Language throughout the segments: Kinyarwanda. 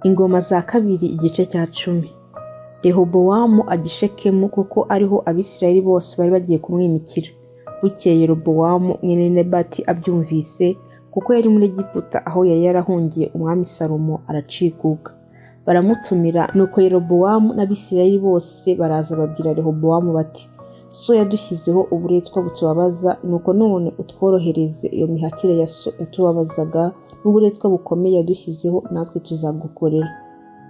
Ingoma za kabiri igice cya 10. Rehobowamu agishekemu kuko ariho Abisirayeli bose bari bagiye kumwimikira. Bukeye Yerobowamu mwene Nebati abyumvise kuko yari muri Egiputa aho yari yarahungiye umwami Salomo aracikuka. Baramutumira nuko Yerobowamu n'Abisirayeli bose baraza babwira Rehobowamu bati: So yadushyizeho uburetwa butubabaza, nuko none utworohereze iyo mihakire ya so yatubabazaga n'uburetwa bukomeye yadushyizeho, natwe tuzagukorera.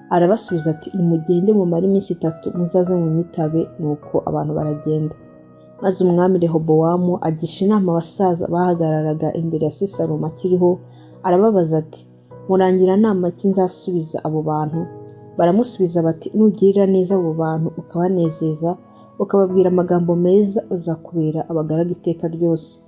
Arabasubiza ati: nimugende mumare iminsi 3 muzaze munyitabe. Nuko abantu baragenda. Maze umwami Rehobowamu agisha inama abasaza bahagararaga imbere ya Salomo akiriho, arababaza ati: murangira nama ki nzasubiza abo bantu? Baramusubiza bati: nugirira neza abo bantu ukabanezeza, ukababwira amagambo meza, uzakubera abagaragu iteka ryose.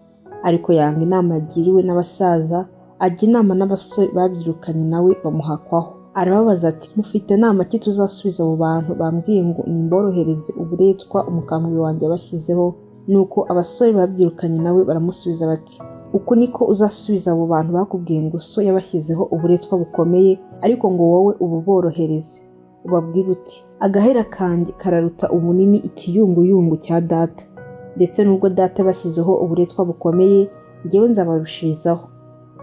Ariko yanga inama yagiriwe n'abasaza, ajya inama n'abasore babyirukanye nawe bamuhakwaho. Arababaza ati: mufite nama ki tuzasubiza abo bantu bambwiye ngo nimborohereze uburetwa umukambwe wanjye abashyizeho? Nuko abasore babyirukanye nawe baramusubiza bati: uku niko uzasubiza abo bantu bakubwiye ngo so yabashyizeho uburetwa bukomeye, ariko ngo wowe ububorohereze. Ubabwira uti: agahera kanjye kararuta ubunini ikiyunguyungu cya data, ndetse nubwo data bashyizeho uburetwa bukomeye, njyewe nzabarushirizaho.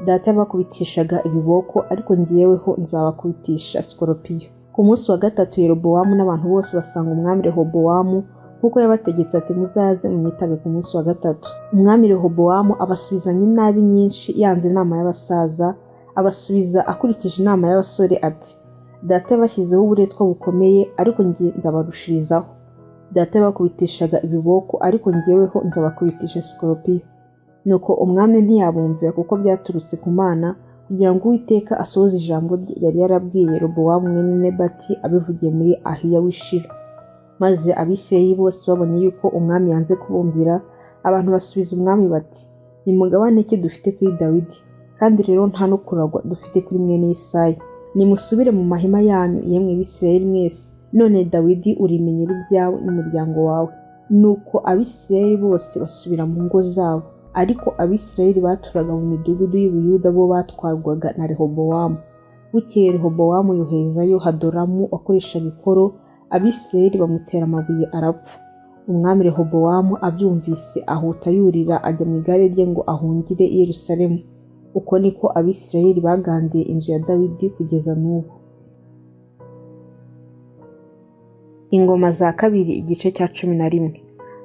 Data yabakubitishaga ibiboko, ariko njyeweho nzabakubitisha sikoropiyo. Ku munsi wa 3 Yerobowamu n'abantu bose basanga umwami Rehobowamu kuko yabategetse ati: muzaze munyitabe ku munsi wa 3. Umwami Rehobowamu abasubizanya inabi nyinshi, yanze inama y'abasaza, abasubiza akurikije inama y'abasore ati: data yabashyizeho uburetwa bukomeye, ariko njye nzabarushirizaho. Data yabakubitishaga ibiboko, ariko njyeweho nzabakubitisha sikoropiyo. Nuko umwami ntiyabumvira kuko byaturutse ku Mana, kugira ngo Uwiteka asohoze ijambo rye yari yarabwiye Yerobowamu mwene Nebati abivugiye muri Ahiya w'Ishilo. Maze Abisirayeli bose babonye yuko umwami yanze kubumvira, abantu basubiza umwami bati: nimugabane iki dufite kuri Dawidi, kandi rero nta no kuragwa dufite kuri mwene Yesayi. Nimusubire mu mahema yanyu, yemwe Abisirayeli mwese. None Dawidi urimenyera ibyawe n'umuryango wawe. Nuko Abisirayeli bose basubira mu ngo zabo, ariko Abisirayeli baturaga mu midugudu y'Ubuyuda bo batwarwaga na Rehobowamu. Bukeye Rehobowamu yoherezayo Hadoramu wakoreshaga ikoro, Abisirayeli bamutera amabuye arapfa. Umwami Rehobowamu abyumvise ahuta yurira ajya mu igare rye ngo ahungire i Yerusalemu. Uko niko Abisirayeli bagandiye inzu ya Dawidi kugeza n'ubu. Ingoma za kabiri igice cya 11.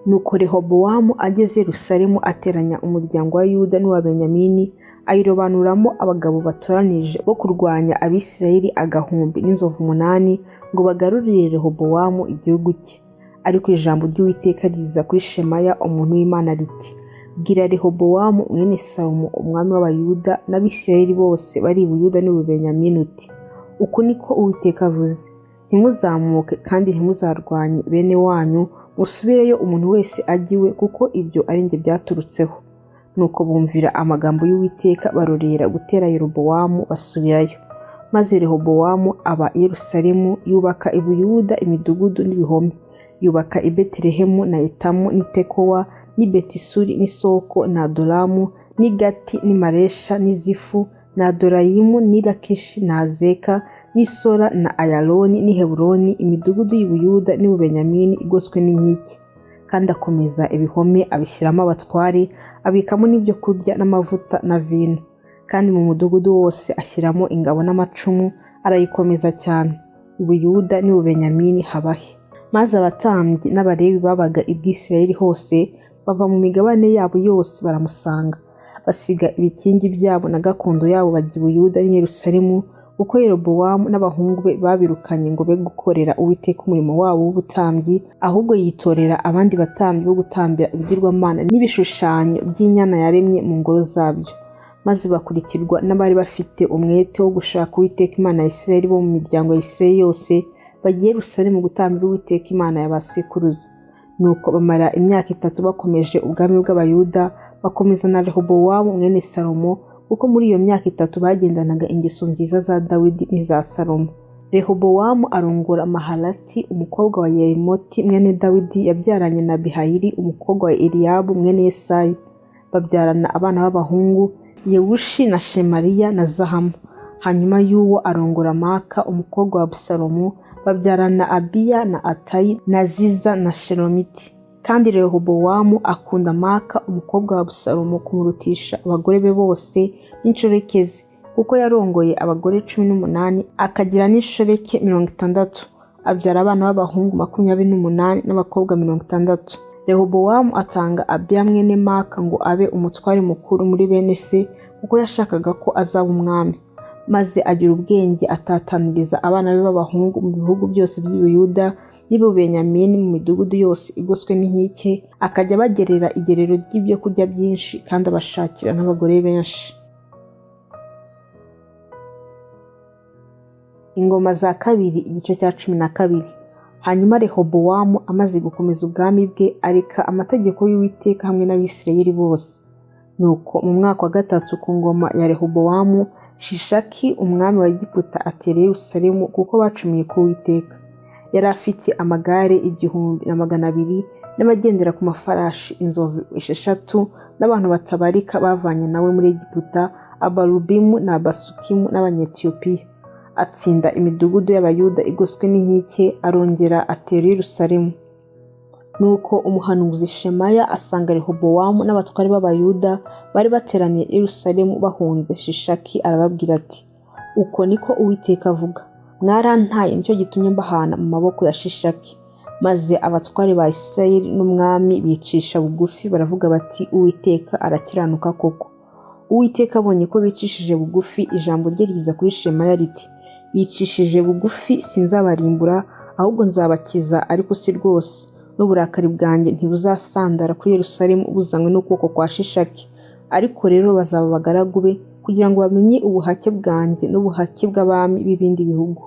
Nuko Rehobowamu ageze Yerusalemu ateranya umuryango wa Yuda n'uwa Benyamini, ayirobanuramo abagabo batoranije bo kurwanya Abisirayeli 100 n'inzovu 8, ngo bagarurire Rehobowamu igihugu cye. Ariko ijambo ry'Uwiteka riza kuri Shemaya umuntu w'Imana riti: bwira Rehobowamu mwene Salomo umwami w'Abayuda n'Abisirayeli bose bari i Buyuda n'u Benyamini uti: uku niko Uwiteka avuze, ntimuzamuke kandi ntimuzarwanye bene wanyu, musubireyo umuntu wese agiwe, kuko ibyo ari njye byaturutseho. Nuko bumvira amagambo y'Uwiteka, barorera gutera Yerobowamu basubirayo. Maze Rehobowamu aba i Yerusalemu, yubaka i Buyuda imidugudu n'ibihome. Yubaka i Betelehemu na Etamu n'i Tekowa n'i Betisuri n'i Soko na Adoramu n'i Gati n'i Maresha n'i Zifu na Adorayimu n'i Lakishi na Azeka n'i Sora na Ayaloni n'i Heburoni, imidugudu y'u Buyuda n'u Benyamini igoswe n'inkike. Kandi akomeza ibihome abishyiramo abatware, abikamo n'ibyo kurya n'amavuta na vino. Kandi mu mudugudu wose ashyiramo ingabo n'amacumu, arayikomeza cyane. I Buyuda n'u Benyamini habahe. Maze abatambyi n'Abalewi babaga i Bwisirayeli hose bava mu migabane yabo yose baramusanga, basiga ibikingi byabo na gakondo yabo bajya i Buyuda n'i Yerusalemu, kuko Yerobowamu n'abahungu be babirukanye ngo be gukorera Uwiteka umurimo wabo w'ubutambyi, ahubwo yitorera abandi batambyi bo gutambira ibigirwamana n'ibishushanyo by'inyana yaremye mu ngoro zabyo. Maze bakurikirwa n'abari bafite umwete wo gushaka Uwiteka Imana ya Isirayeli bo mu miryango ya Isirayeli yose, bagiye Yerusalemu gutambira Uwiteka Imana ya ba sekuruza. Nuko bamara imyaka 3 bakomeje ubwami bw'Abayuda, bakomeza na Rehobowamu mwene Salomo, kuko muri iyo myaka 3 bagendanaga ingeso nziza za Dawidi n'iza Salomo. Rehobowamu arongora Mahalati umukobwa wa Yerimoti mwene Dawidi yabyaranye na Bihayiri umukobwa wa Eliabu mwene Yesayi. Babyarana abana b'abahungu Yewushi na Shemariya na Zahamu. hanyuma y'uwo arongora Maka umukobwa wa Abusalomu, babyarana Abiya na Atayi na Ziza na Shelomiti. Kandi Rehobowamu akunda Maka umukobwa wa Abusalomu kumurutisha abagore be bose n'inshoreke ze, kuko yarongoye abagore 18 akagira n'inshoreke 60, abyara abana b'abahungu 28 n'abakobwa 60. Rehobowamu atanga Abiya mwene Maka ngo abe umutware mukuru muri bene se, kuko yashakaga ko azaba umwami. Maze agira ubwenge atataniriza abana be b'abahungu mu bihugu byose by'Ubuyuda n'Ububenyamini, mu midugudu yose igoswe n'inkike, akajya bagerera igerero ry'ibyo kurya byinshi kandi abashakira n'abagore benshi. Ingoma za kabiri igice cya 12. Hanyuma Rehobowamu amaze gukomeza ubwami bwe, areka amategeko y'Uwiteka hamwe n'Abisirayeli bose. Nuko mu mwaka wa 3 ku ngoma ya Rehobowamu, Shishaki umwami wa Egiputa atera Yerusalemu, kuko bacumiye ku Uwiteka. Yari afite amagare 1,200 n'abagendera ku mafarashi inzovu 6 n'abantu batabarika bavanye nawe muri Egiputa, Abalubimu na Abasukimu n'Abanyetiyopiya. Atsinda imidugudu y'Abayuda igoswe n'inkike, arongera atera Yerusalemu. Nuko umuhanuzi Shemaya asanga Rehobowamu n'abatware b'Abayuda bari bateraniye Yerusalemu bahunze Shishaki, arababwira ati, uko niko Uwiteka avuga, mwarantaye nicyo gitumye mbahana mu maboko ya Shishaki. Maze abatware ba Isirayeli n'umwami bicisha bugufi, baravuga bati, Uwiteka arakiranuka koko. Uwiteka abonye ko bicishije bugufi, ijambo rye riza kuri Shemaya riti, bicishije bugufi sinzabarimbura, ahubwo nzabakiza, ariko si rwose. N'uburakari bwanjye ntibuzasandara kuri Yerusalemu buzanywe n'ukuboko kwa Shishaki, ariko rero bazaba abagaragu be, kugira ngo bamenye ubuhake bwanjye n'ubuhake bw'abami b'ibindi bihugu.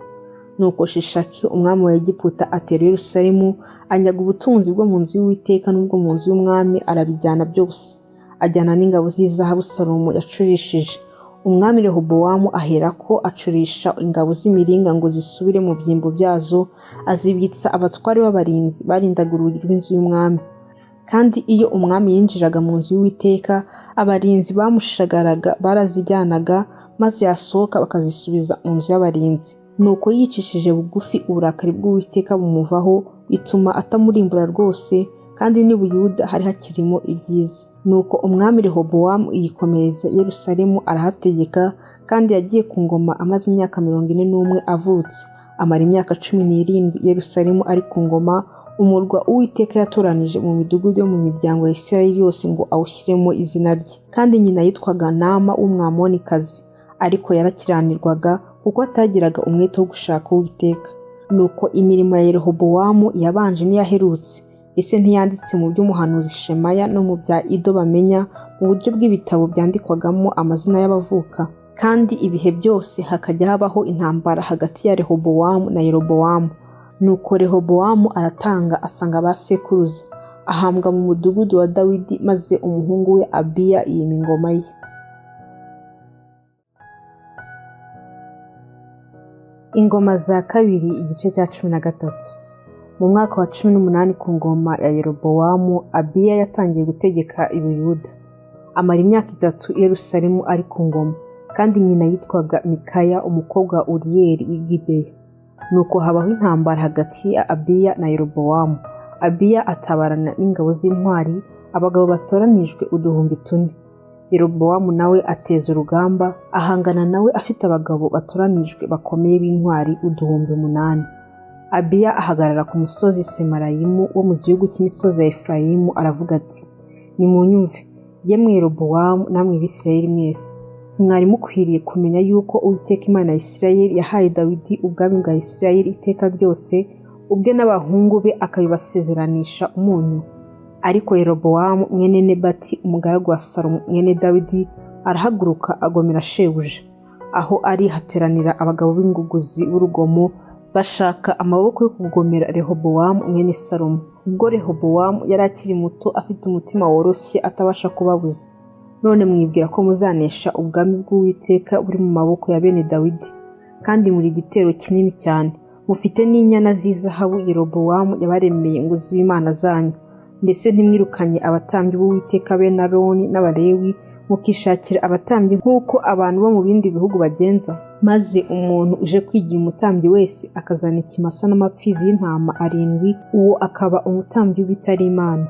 Nuko Shishaki umwami wa Egiputa atera Yerusalemu, anyaga ubutunzi bwo mu nzu y'Uwiteka n'ubwo mu nzu y'umwami, arabijyana byose. Ajyana n'ingabo z'izahabu Salomo yacurishije. Umwami Rehobowamu aherako acurisha ingabo z'imiringa ngo zisubire mu byimbo byazo, azibitsa abatware b'abarinzi barindaga urugi rw'inzu y'umwami. Kandi iyo umwami yinjiraga mu nzu y'Uwiteka, abarinzi bamushagaraga barazijyanaga, maze yasohoka bakazisubiza mu nzu y'abarinzi. Nuko yicishije bugufi, uburakari bw'Uwiteka bumuvaho, bituma atamurimbura rwose, kandi n'i Buyuda hari hakirimo ibyiza. Nuko umwami Rehobowamu yikomereza Yerusalemu, arahategeka, kandi yagiye ku ngoma amaze imyaka 41 avutse. Amara imyaka 17 Yerusalemu ari ku ngoma, umurwa Uwiteka yatoranije mu midugudu yo mu miryango ya Isirayeli yose ngo awushyiremo izina rye. Kandi nyina yitwaga Nama w'Umwamonikazi, ariko yarakiranirwaga kuko atagiraga umwete wo gushaka Uwiteka. Nuko imirimo ya Rehobowamu yabanje n'iyaherutse, ese ntiyanditse mu by'umuhanuzi Shemaya no mu bya Ido bamenya, mu buryo bw'ibitabo byandikwagamo amazina y'abavuka. Kandi ibihe byose hakajya habaho intambara hagati ya Rehobowamu na Yerobowamu. Nuko Rehobowamu aratanga, asanga ba sekuruza, ahambwa mu mudugudu wa Dawidi, maze umuhungu we Abiya yima ingoma ye. Ingoma za kabiri igice cya 13. Mu mwaka wa 18 ku ngoma ya Yerobowamu, Abiya yatangiye gutegeka i Buyuda. Amara imyaka 3 i Yerusalemu ari ku ngoma, kandi nyina yitwaga Mikaya umukobwa wa Uriyeli w'i Gibeya. Nuko habaho intambara hagati ya Abiya na Yerobowamu. Abiya atabarana n'ingabo z'intwari, abagabo batoranijwe 4,000. Yerobowamu nawe ateza urugamba, ahangana nawe afite abagabo batoranijwe bakomeye b'intwari 8,000. Abiya ahagarara ku musozi Semarayimu wo mu gihugu cy'imisozi ya Efurayimu, aravuga ati, nimunyumve, yemwe Yerobowamu namwe Bisirayeli mwese, mwari mukwiriye kumenya yuko Uwiteka Imana ya Isirayeli yahaye Dawidi ubwami bwa Isirayeli iteka ryose, ubwe n'abahungu be akabibasezeranisha umunyu. Ariko Yerobowamu mwene Nebati umugaragu wa Salomo mwene Dawidi arahaguruka agomera shebuja. Aho ari hateranira abagabo b'inguguzi b'urugomo, bashaka amaboko yo kugomera Rehobowamu mwene Salomo. Ubwo Rehobowamu yari akiri muto, afite umutima woroshye atabasha kubabuza. None mwibwira ko muzanesha ubwami bw'Uwiteka buri mu maboko ya bene Dawidi, kandi muri igitero kinini cyane. Mufite n'inyana z'izahabu Yerobowamu yabaremeye ngo zibe imana zanyu. Mbese ntimwirukanye abatambyi b'Uwiteka be na Aroni n'Abalewi mukishakira abatambyi nk'uko abantu bo mu bindi bihugu bagenza, maze umuntu uje kwigira umutambyi wese akazana ikimasa n'amapfizi y'intama 7, uwo akaba umutambyi w'ibitari Imana.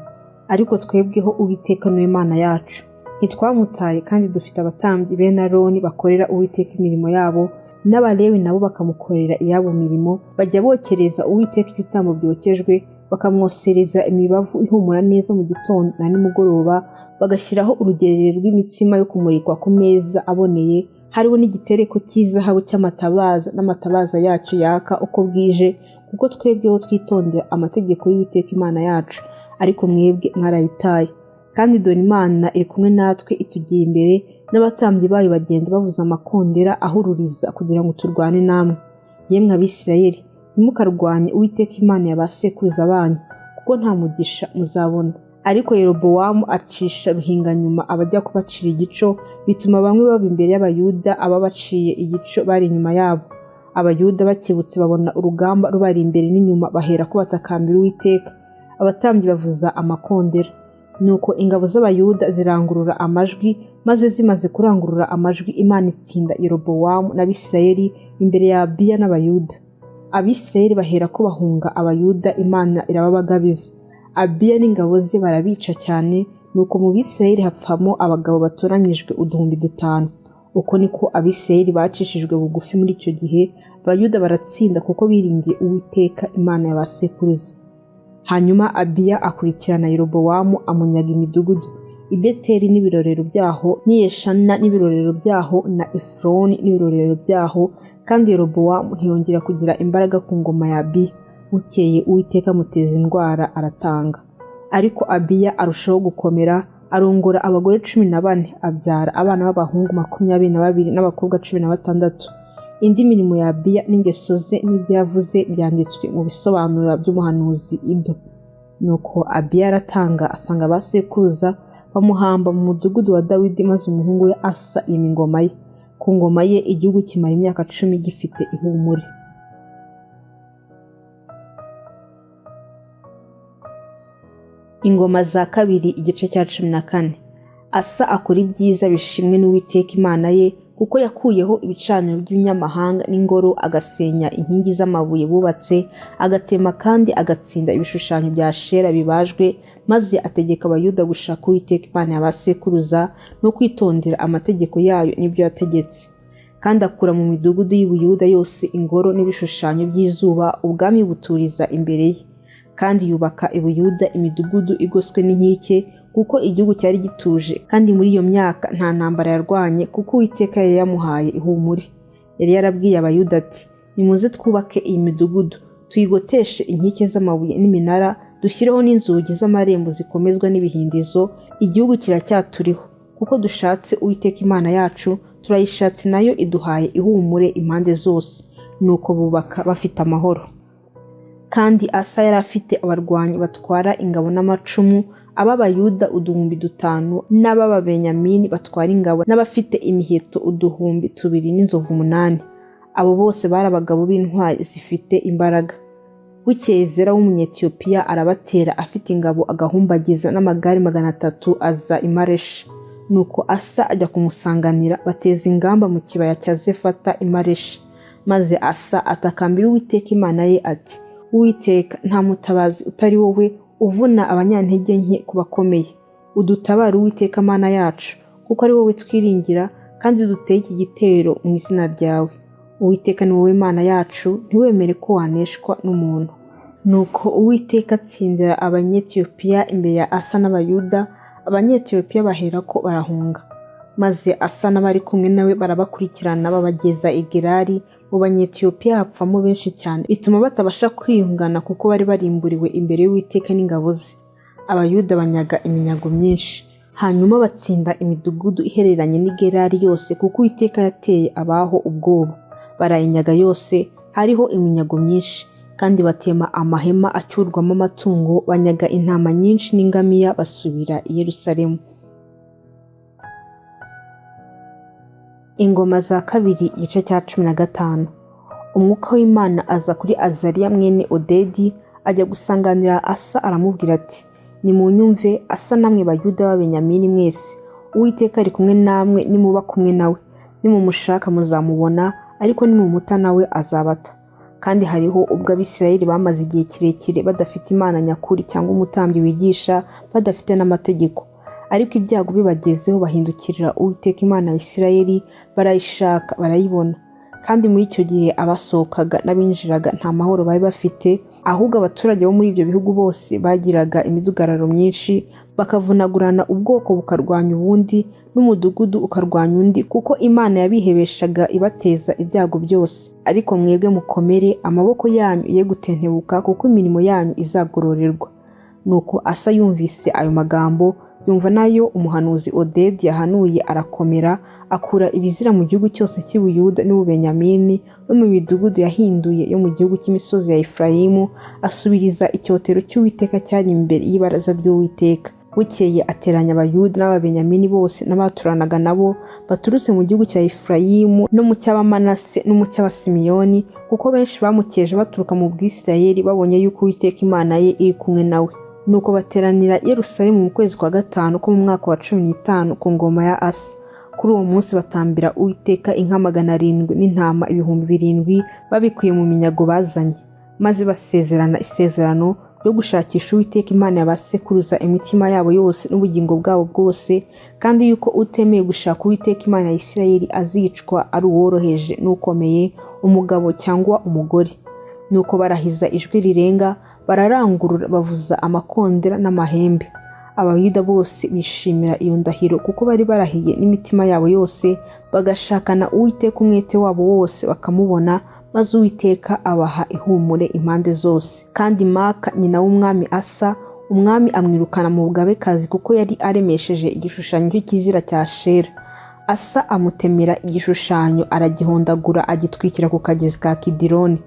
Ariko twebweho Uwiteka niwe Mana yacu, ntitwamutaye kandi dufite abatambyi bene Aroni bakorera Uwiteka imirimo yabo, n'Abalewi nabo bakamukorera iyabo mirimo, bajya bokereza Uwiteka ibitambo byokejwe, bakamwosereza imibavu ihumura neza mu gitondo na nimugoroba, bagashyiraho urugerero rw'imitsima yo kumurikwa ku meza aboneye, hariho n'igitereko cy'izahabu cy'amatabaza n'amatabaza yacyo yaka uko bwije, kuko twebweho twitondera amategeko y'Uwiteka Imana yacu, ariko mwebwe mwarayitaye. Kandi dore Imana iri kumwe natwe itugiye imbere, n'abatambyi bayo bagenda bavuza amakondera ahururiza kugira ngo turwane namwe. Yemwe Abisirayeli, ntimukarwanye Uwiteka Imana ya ba sekuruza banyu, kuko nta mugisha muzabona. Ariko Yerobowamu acisha ruhinganyuma abajya kubacira igico, bituma bamwe baba imbere y'Abayuda, ababaciye igico bari inyuma yabo. Abayuda bakibutse babona urugamba rubari imbere n'inyuma, bahera ko batakambira Uwiteka. Abatambyi bavuza amakondera. Nuko ingabo z'Abayuda zirangurura amajwi, maze zimaze kurangurura amajwi, Imana itsinda Yerobowamu n'Abisirayeli imbere ya Abiya n'Abayuda. Abisirayeli bahera ko bahunga Abayuda, Imana irababagabiza. Abiya n'ingabo ze barabica cyane, nuko mu Bisirayeli hapfamo abagabo batoranyijwe 5,000. Uko niko Abisirayeli bacishijwe bugufi muri icyo gihe. Abayuda baratsinda kuko biringiye Uwiteka Imana ya ba sekuruza. Hanyuma Abiya akurikirana Yerobowamu amunyaga imidugudu, i Beteli n'ibirorero byaho, n'i Yeshana n'ibirorero byaho, na Efuroni n'ibirorero byaho, kandi Yerobowamu ntiyongera kugira imbaraga ku ngoma ya Abiya. Bukeye Uwiteka amuteza indwara aratanga. Ariko Abiya arushaho gukomera, arongora abagore 14, abyara abana b'abahungu 22 n'abakobwa 16. Indi mirimo ya Abiya n'ingeso ze n'ibyo yavuze byanditswe mu bisobanuro by'umuhanuzi Ido. Nuko Abiya aratanga asanga ba sekuruza, bamuhamba mu mudugudu wa Dawidi, maze umuhungu we Asa yima ingoma ye. Ku ngoma ye igihugu kimara imyaka 10 gifite ihumure. Ingoma za kabiri igice cya 14. Asa akora ibyiza bishimwe n'Uwiteka Imana ye, kuko yakuyeho ibicaniro by'ibinyamahanga n'ingoro, agasenya inkingi z'amabuye bubatse, agatema kandi agatsinda ibishushanyo bya Ashera bibajwe, maze ategeka Abayuda gushaka Uwiteka Imana ya ba sekuruza no kwitondera amategeko yayo n'ibyo yategetse. Kandi akura mu midugudu y'Ubuyuda yose ingoro n'ibishushanyo by'izuba, ubwami buturiza imbere ye. Kandi yubaka i Buyuda imidugudu igoswe n'inkike, kuko igihugu cyari gituje, kandi muri iyo myaka nta ntambara yarwanye, kuko Uwiteka yari yamuhaye ihumure. Yari yarabwiye Abayuda ati, nimuze twubake iyi midugudu, tuyigoteshe inkike z'amabuye n'iminara, dushyireho n'inzugi z'amarembo zikomezwa n'ibihindizo. Igihugu kiracyaturiho, kuko dushatse Uwiteka Imana yacu, turayishatse nayo iduhaye ihumure impande zose. Nuko bubaka bafite amahoro. Kandi Asa yari afite abarwanyi batwara ingabo n'amacumu, ab'Abayuda 5,000 n'ab'Ababenyamini batwara ingabo n'abafite imiheto 2,000 n'inzovu 8. Abo bose bari abagabo b'intwari zifite imbaraga. Bukeye Zera w'Umunyetiyopiya arabatera afite ingabo agahumbagiza n'amagare 300, aza i Maresha. Nuko Asa ajya kumusanganira, bateza ingamba mu kibaya cya Zefata i Maresha. Maze Asa atakambira Uwiteka Imana ye ati, Uwiteka, nta mutabazi utari wowe uvuna abanyantege nke ku bakomeye. Udutabare Uwiteka Mana yacu, kuko ari wowe twiringira, kandi duteye iki gitero mu izina ryawe. Uwiteka ni wowe Mana yacu, ntiwemere ko waneshwa n'umuntu. Nuko Uwiteka atsindira Abanyetiyopiya imbere ya Asa n'Abayuda. Abanyetiyopiya bahera ko barahunga. Maze Asa n'abari kumwe nawe barabakurikirana babageza i Gerari. Mu Banyetiyopiya hapfamo benshi cyane, bituma batabasha kwiyungana, kuko bari barimburiwe imbere y'Uwiteka n'ingabo ze. Abayuda banyaga iminyago myinshi. Hanyuma batsinda imidugudu ihereranye n'i Gerari yose, kuko Uwiteka yateye abaho ubwoba. Barayinyaga yose, hariho iminyago myinshi. Kandi batema amahema acyurwamo amatungo, banyaga intama nyinshi n'ingamiya, basubira i Yerusalemu. Ingoma za kabiri igice cya 15. Umwuka w'Imana aza kuri Azariya mwene Odedi, ajya gusanganira Asa, aramubwira ati, nimunyumve Asa namwe Bayuda b'Abenyamini mwese, Uwiteka ari kumwe namwe nimuba kumwe nawe, nimumushaka muzamubona, ariko nimumuta nawe azabata. Kandi hariho ubwo Abisirayeli bamaze igihe kirekire badafite Imana nyakuri cyangwa umutambyi wigisha, badafite n'amategeko. Ariko ibyago bibagezeho bahindukirira Uwiteka Imana ya Isirayeli, barayishaka barayibona. Kandi muri icyo gihe abasohokaga n'abinjiraga nta mahoro bari bafite, ahubwo abaturage bo muri ibyo bihugu bose bagiraga imidugararo myinshi, bakavunagurana, ubwoko bukarwanya ubundi n'umudugudu ukarwanya undi, kuko Imana yabihebeshaga ibateza ibyago byose. Ariko mwebwe mukomere, amaboko yanyu ye gutentebuka, kuko imirimo yanyu izagororerwa. Nuko Asa yumvise ayo magambo, yumva nayo umuhanuzi Odedi yahanuye, arakomera, akura ibizira mu gihugu cyose cy'i Buyuda n'u Benyamini no mu midugudu yahinduye yo mu gihugu cy'imisozi ya Efurayimu, asubiriza icyotero cy'Uwiteka cyari imbere y'ibaraza ry'Uwiteka. Bukeye ateranya Abayuda n'Ababenyamini bose n'abaturanaga nabo baturutse mu gihugu cya Efurayimu no mu cy'Abamanase no mu cy'Abasimiyoni, kuko benshi bamukeje baturuka mu Bwisirayeli babonye yuko Uwiteka Imana ye iri kumwe nawe. Nuko bateranira i Yerusalemu mu kwezi kwa gatanu ko mu mwaka wa 15 ku ngoma ya Asa. Kuri uwo munsi batambira Uwiteka inka 700 n'intama 7,000 babikuye mu minyago bazanye, maze basezerana isezerano ryo gushakisha Uwiteka Imana y'abasekuruza imitima yabo yose n'ubugingo bwabo bwose, kandi yuko utemeye gushaka Uwiteka Imana ya Isirayeli azicwa ari uworoheje n'ukomeye, umugabo cyangwa umugore. Nuko barahiza ijwi rirenga, bararangurura, bavuza amakondera n'amahembe. Abayuda bose bishimira iyo ndahiro, kuko bari barahiye n'imitima yabo yose, bagashakana Uwiteka umwete wabo wose bakamubona, maze Uwiteka abaha ihumure impande zose. Kandi Maka nyina w'umwami Asa, umwami amwirukana mu bugabekazi, kuko yari aremesheje igishushanyo cy'ikizira cya Ashera. Asa amutemera igishushanyo, aragihondagura, agitwikira ku kagezi ka Kidironi.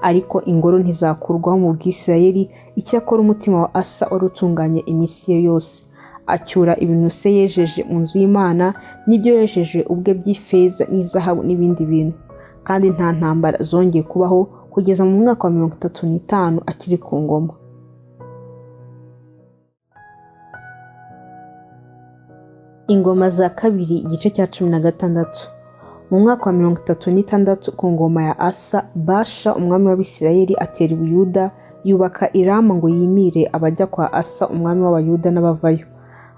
Ariko ingoro ntizakurwaho mu Bwisirayeli, icyakora umutima wa Asa wari utunganye iminsi ye yose. Acyura ibintu se yejeje mu nzu y'Imana, n'ibyo yejeje ubwe by'ifeza n'izahabu n'ibindi bintu. Kandi nta ntambara zongeye kubaho kugeza mu mwaka wa 35 akiri ku ngoma. Ingoma za kabiri, igice cya 16. Mu mwaka wa 36 ku ngoma ya Asa, Basha umwami w'Abisirayeli atera i Buyuda, yubaka i Rama ngo yimire abajya kwa Asa umwami w'Abayuda n'abavayo.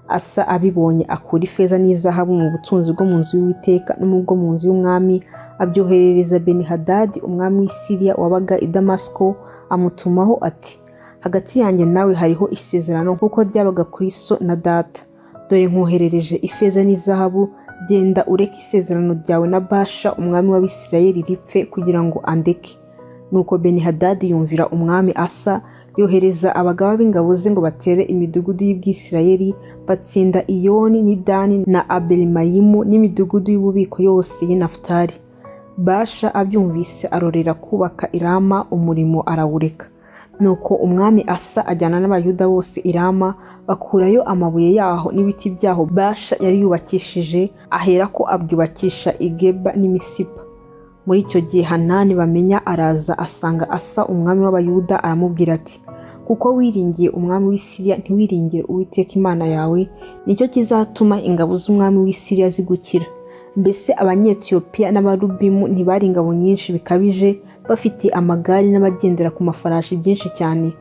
Asa abibonye akura ifeza n'izahabu mu butunzi bwo mu nzu y'Uwiteka no mu bwo mu nzu y'umwami, abyoherereza Benihadadi umwami w'i Siriya wabaga i Damasiko, amutumaho ati: hagati yanjye nawe hariho isezerano nk'uko ryabaga kuri so na data. Dore nkoherereje ifeza n'izahabu, genda ureke isezerano ryawe na Basha umwami w'Abisirayeli ripfe, kugira ngo andeke. Nuko Benihadadi yumvira umwami Asa, yohereza abagaba b'ingabo ze ngo batere imidugudu y'Ibwisirayeli, batsinda Iyoni n'Idani na Abelimayimu n'imidugudu y'ububiko yose y'i Nafutali. Basha abyumvise arorera kubaka i Rama, umurimo arawureka. Nuko umwami Asa ajyana n'Abayuda bose i Rama, bakurayo amabuye yaho n'ibiti byaho Basha yari yubakishije, aherako abyubakisha i Geba n'Imisipa. Muri icyo gihe Hanani bamenya araza, asanga Asa umwami w'Abayuda, aramubwira ati: kuko wiringiye umwami w'i Siriya, ntiwiringire Uwiteka Imana yawe, nicyo kizatuma ingabo z'umwami w'i Siriya zigukira. Mbese Abanyetiyopiya n'Abarubimu ntibari ingabo nyinshi bikabije, bafite amagare n'abagendera ku mafarashi byinshi cyane?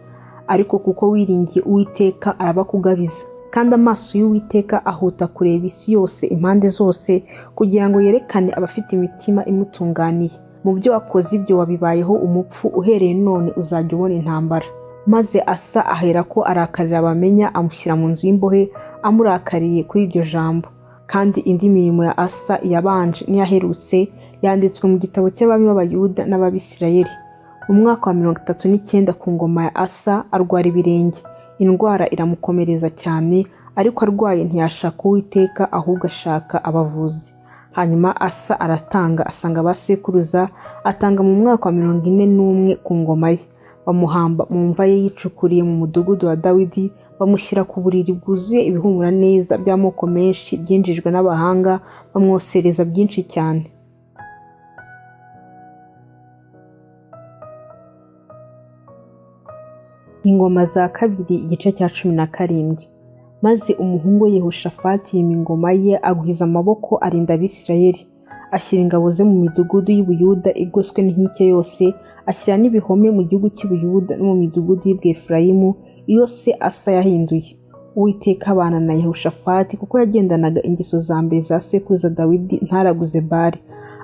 Ariko kuko wiringiye Uwiteka, arabakugabiza. Kandi amaso y'Uwiteka ahuta kureba isi yose impande zose, kugira ngo yerekane abafite imitima imutunganiye. Mu byo wakoze ibyo wabibayeho umupfu, uhereye none uzajya ubona intambara. Maze Asa aherako arakarira bamenya, amushyira mu nzu y'imbohe, amurakariye kuri iryo jambo. Kandi indi mirimo ya Asa yabanje n'iyaherutse yanditswe mu gitabo cy'abami b'Abayuda n'Abisirayeli. Mu mwaka wa 39 ku ngoma ya Asa, arwara ibirenge. Indwara iramukomereza cyane, ariko arwaye ntiyashaka Uwiteka, ahubwo ashaka abavuzi. Hanyuma Asa aratanga, asanga abasekuruza, atanga mu mwaka wa 41 ku ngoma ye. Bamuhamba mu mva ye yicukuriye mu mudugudu wa Dawidi, bamushyira ku buriri bwuzuye ibihumura neza by'amoko menshi byinjijwe n'abahanga, bamwosereza byinshi cyane. Ingoma za kabiri, igice cya 17. maze umuhungu Yehoshafati yima ingoma ye, agwiza amaboko, arinda Abisirayeli. Ashyira ingabo ze mu midugudu y'u Buyuda igoswe n'inkike yose, ashyira n'ibihome mu gihugu cy'i Buyuda no mu midugudu y'i Bwefurayimu iyo se Asa yahinduye. Uwiteka abana na Yehoshafati kuko yagendanaga ingeso za mbere za sekuruza Dawidi, ntaraguze Bali,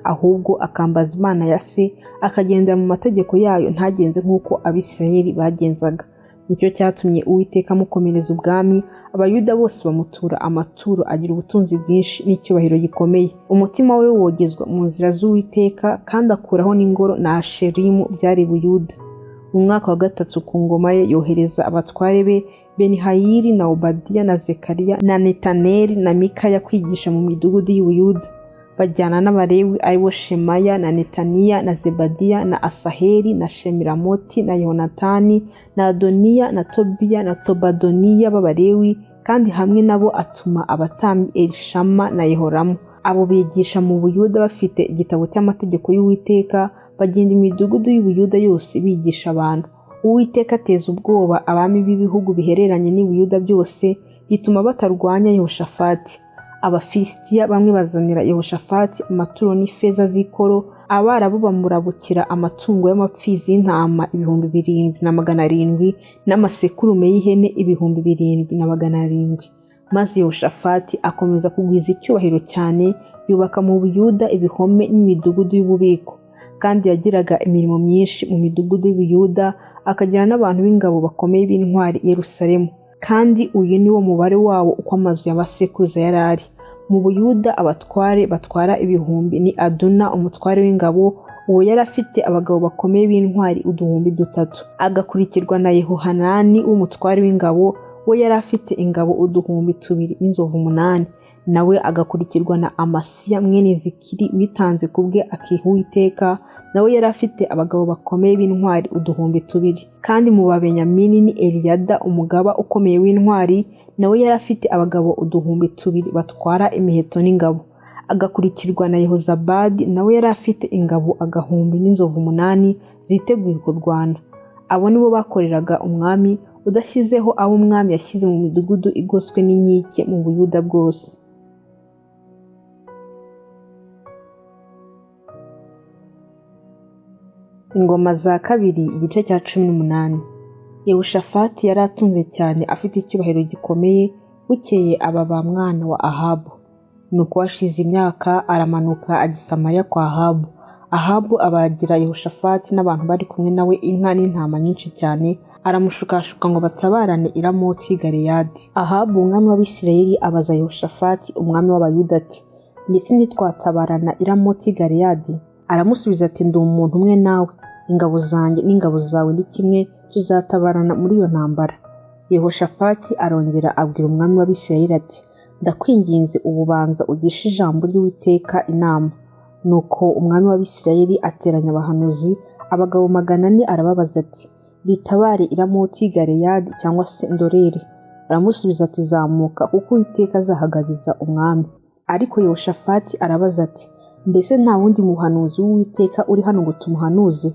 ahubwo akambaza Imana ya se, akagendera mu mategeko yayo, ntagenze nk'uko Abisirayeli bagenzaga. Nicyo cyatumye Uwiteka amukomereza ubwami, Abayuda bose bamutura amaturo, agira ubutunzi bwinshi n'icyubahiro gikomeye. Umutima we wogezwa mu nzira z'Uwiteka, kandi akuraho n'ingoro na Asherimu byari i Buyuda. Mu mwaka wa 3 ku ngoma ye yohereza abatware be Benihayili na Obadiya na Zekariya na Netaneli na Mikaya kwigisha mu midugudu y'u Buyuda. Bajyana n'Abalewi aribo Shemaya na Netaniya na Zebadiya na Asaheli na Shemiramoti na Yonatani na Adoniya na Tobiya na Tobadoniya b'Abalewi, kandi hamwe nabo atuma abatambyi Elishama na Yehoramu. Abo bigisha mu Buyuda bafite igitabo cy'amategeko y'Uwiteka, bagenda imidugudu y'u Buyuda yose bigisha abantu. Uwiteka ateza ubwoba abami b'ibihugu bihereranye n'i Buyuda byose, bituma batarwanya Yehoshafati. Abafilisitiya bamwe bazanira Yehoshafati amaturo n'ifeza z'ikoro, Abarabu bamurabukira amatungo y'amapfizi y'intama 7,700 n'amasekurume y'ihene 7,700. Maze Yehoshafati akomeza kugwiza icyubahiro cyane, yubaka mu Buyuda ibihome n'imidugudu y'ububiko, kandi yagiraga imirimo myinshi mu midugudu y'Ubuyuda, akagira n'abantu b'ingabo bakomeye b'intwari i Yerusalemu. Kandi uyu ni wo mubare wabo uko amazu y'abasekuruza yari ari. Mu Buyuda abatware batwara ibihumbi ni Aduna umutware w'ingabo, uwo yari afite abagabo bakomeye b'intwari 3,000. Agakurikirwa na Yehohanani w'umutware w'ingabo, we yari afite ingabo 2,000 n'inzovu 8. Nawe agakurikirwa na Amasiya mwene Zikiri witanze kubwe akiha Uwiteka, nawe yari afite abagabo bakomeye b'intwari 2,000. Kandi mu Babenyamini ni Eliyada umugaba ukomeye w'intwari, nawe yari afite abagabo 2,000 batwara imiheto n'ingabo. Agakurikirwa na Yehozabadi, nawe yari afite ingabo 1,000 n'inzovu 8 ziteguye kurwana. Abo nibo bakoreraga umwami, udashyizeho abo umwami yashyize mu midugudu igoswe n'inkike mu Buyuda bwose. Ingoma za kabiri igice cya 18. Yehoshafati yari atunze cyane, afite icyubahiro gikomeye. Bukeye aba ba mwana wa Ahabu. Nuko washize imyaka aramanuka ajya Samariya kwa Ahabu. Ahabu abagira Yehoshafati n'abantu bari kumwe nawe inka n'intama nyinshi cyane, aramushukashuka ngo batabarane i Ramoti y'i Galeyadi. Ahabu umwami w'Abisirayeli abaza Yehoshafati umwami w'Abayuda ati, mbese ntitwatabarana i Ramoti y'i Galeyadi? Aramusubiza ati, ndi umuntu umwe nawe, ingabo zanjye n'ingabo zawe ni kimwe, tuzatabarana muri iyo ntambara. Yehoshafati arongera abwira umwami w'Abisirayeli ati, ndakwinginze ububanza ugishe ijambo ry'Uwiteka inama. Nuko umwami w'Abisirayeli ateranya abahanuzi, abagabo 400, arababaza ati, dutabare i Ramoti y'i Galeyadi cyangwa se ndorere? Aramusubiza ati, zamuka, kuko Uwiteka azahagabiza umwami. Ariko Yehoshafati arabaza ati, mbese nta wundi muhanuzi w'Uwiteka uri hano ngo tumuhanuze?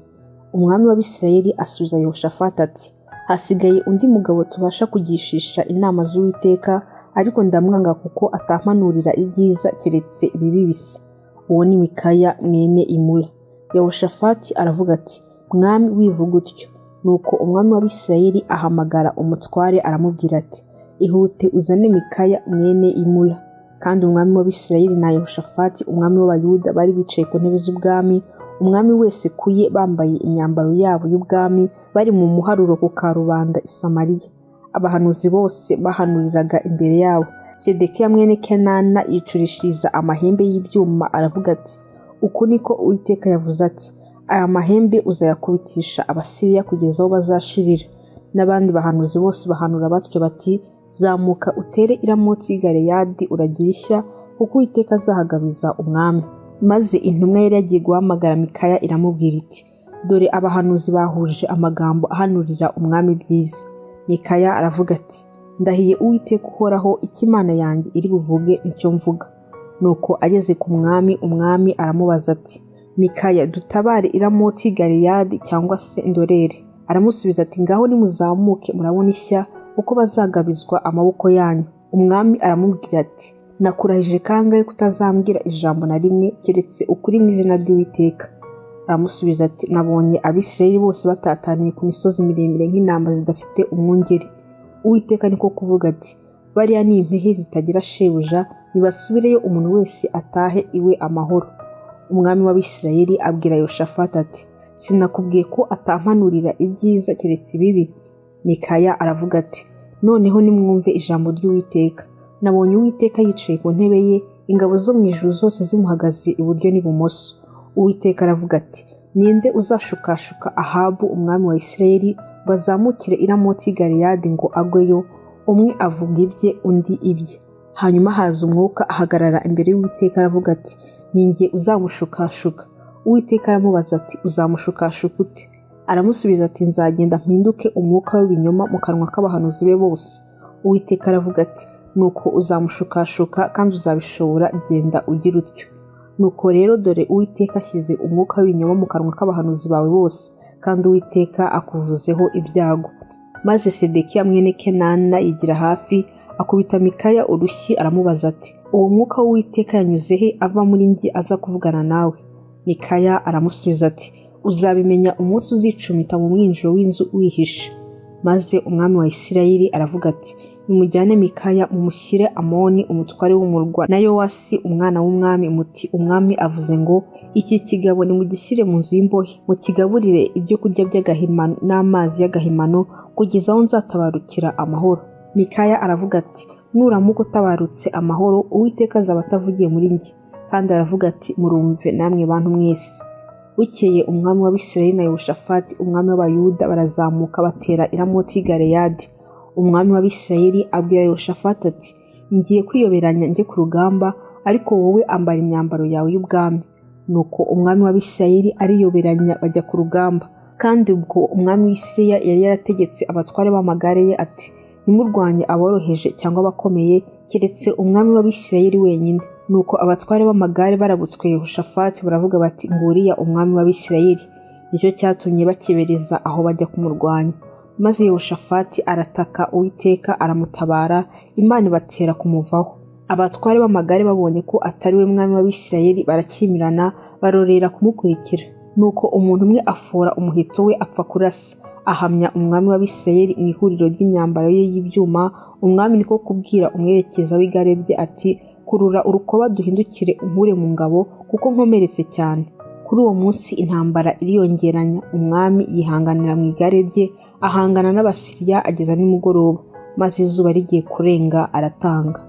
Umwami w'Abisirayeli asubiza Yehoshafati ati, hasigaye undi mugabo tubasha kugishisha inama z'Uwiteka, ariko ndamwanga kuko atampanurira ibyiza keretse ibibi bisa. Uwo ni Mikaya mwene Imula. Yehoshafati aravuga ati, mwami wivuga utyo. Nuko umwami w'Abisirayeli ahamagara umutware aramubwira ati, ihute uzane Mikaya mwene Imula. Kandi umwami w'Abisirayeli na Yehoshafati umwami w'Abayuda bari bicaye ku ntebe z'ubwami, umwami wese kuye, bambaye imyambaro yabo y'ubwami, bari mu muharuro ku karubanda i Samariya. Abahanuzi bose bahanuriraga imbere yabo. Sedekiya mwene Kenana yicurishiriza amahembe y'ibyuma aravuga ati, uku niko Uwiteka yavuze ati, aya mahembe uzayakubitisha Abasiriya kugeza aho bazashirira. N'abandi bahanuzi bose bahanura batyo bati, zamuka utere i Ramoti y'i Galeyadi uragira ishya, kuko Uwiteka azahagabiza umwami. Maze intumwa yari yagiye guhamagara Mikaya iramubwira iti, dore abahanuzi bahuje amagambo ahanurira umwami byiza. Mikaya aravuga ati, ndahiye Uwiteka uhoraho, icyo Imana yanjye iri buvuge nicyo mvuga. Nuko ageze ku mwami, umwami aramubaza ati, Mikaya, dutabare i Ramoti y'i Galeyadi cyangwa se ndorere? Aramusubiza ati, ngaho nimuzamuke murabona ishya, kuko bazagabizwa amaboko yanyu. Umwami aramubwira ati, nakurahije kangahe kutazambwira ijambo na rimwe keretse ukuri mu izina ry'Uwiteka? Aramusubiza ati, nabonye Abisirayeli bose batataniye ku misozi miremire nk'intama zidafite umwungeri. Uwiteka niko kuvuga ati, bariya ni impehe zitagira shebuja, nibasubireyo umuntu wese atahe iwe amahoro. Umwami w'Abisirayeli abwira Yehoshafati ati, sinakubwiye ko atampanurira ibyiza keretse ibibi? Mikaya aravuga ati, noneho nimwumve ijambo ry'Uwiteka. Nabonye Uwiteka yicaye ku ntebe ye, ingabo zo mu ijuru zose zimuhagaze iburyo n'ibumoso. Uwiteka aravuga ati, ninde uzashukashuka Ahabu umwami wa Isirayeli bazamukire i Ramoti Galeyadi ngo agweyo? Umwe avuga ibye undi ibye. Hanyuma haza umwuka ahagarara imbere y'Uwiteka aravuga ati, ninjye uzamushukashuka. Uwiteka aramubaza ati, uzamushukashuka ute? Aramusubiza ati, nzagenda mpinduke umwuka w'ibinyoma mu kanwa k'abahanuzi be bose. Uwiteka aravuga ati, nuko uzamushukashuka kandi uzabishobora, genda ugira utyo. Nuko rero dore Uwiteka ashyize umwuka w'ibinyoma mu kanwa k'abahanuzi bawe bose, kandi Uwiteka akuvuzeho ibyago. Maze Sedekiya mwene Kenana yigira hafi, akubita Mikaya urushyi aramubaza ati, uwo mwuka w'Uwiteka yanyuze he ava muri njye aza kuvugana nawe? Mikaya aramusubiza ati, uzabimenya umunsi uzicumita mu mwinjiro w'inzu wihishe. Maze umwami wa Isirayeli aravuga ati, nimujyane Mikaya mumushyire Amoni umutware w'umurwa na Yowasi umwana w'umwami, muti umwami avuze ngo, iki kigabo nimugishyire mu nzu y'imbohe, mukigaburire ibyo kurya by'agahimano n'amazi y'agahimano kugeza aho nzatabarukira amahoro. Mikaya aravuga ati, nuramuka utabarutse amahoro, Uwiteka azaba atavugiye muri njye. Kandi aravuga ati, murumve namwe bantu mwese. Bukeye umwami w'Abisirayeli na Yehoshafati umwami w'Abayuda barazamuka batera i Ramoti Galeyadi. Umwami w'Abisirayeli abwira Yehoshafati ati, ngiye kwiyoberanya njye ku rugamba, ariko wowe ambara imyambaro yawe y'ubwami. Nuko umwami w'Abisirayeli ariyoberanya bajya ku rugamba. Kandi ubwo umwami w'Isiriya yari yarategetse abatware b'amagare ye ati, nimurwanye aboroheje cyangwa abakomeye, keretse umwami w'Abisirayeli wenyine. Nuko abatware b'amagare barabutswe Yehoshafati baravuga bati, nguriya umwami w'Abisirayeli. Nicyo cyatumye bakebereza aho bajya kumurwanya. Maze Yehoshafati arataka Uwiteka aramutabara, Imana ibatera kumuvaho. Abatware b'amagare babonye ko atari we mwami w'Abisirayeli barakimirana, barorera kumukurikira. Nuko umuntu umwe afora umuheto we apfa kurasa, ahamya umwami w'Abisirayeli mu ihuriro ry'imyambaro ye y'ibyuma. Umwami niko kubwira umwerekeza w'igare rye ati, kurura urukoba duhindukire unkure mu ngabo, kuko nkomeretse cyane. Kuri uwo munsi intambara iriyongeranya, umwami yihanganira mu igare rye, ahangana n'Abasiriya ageza nimugoroba, maze izuba rigiye kurenga aratanga.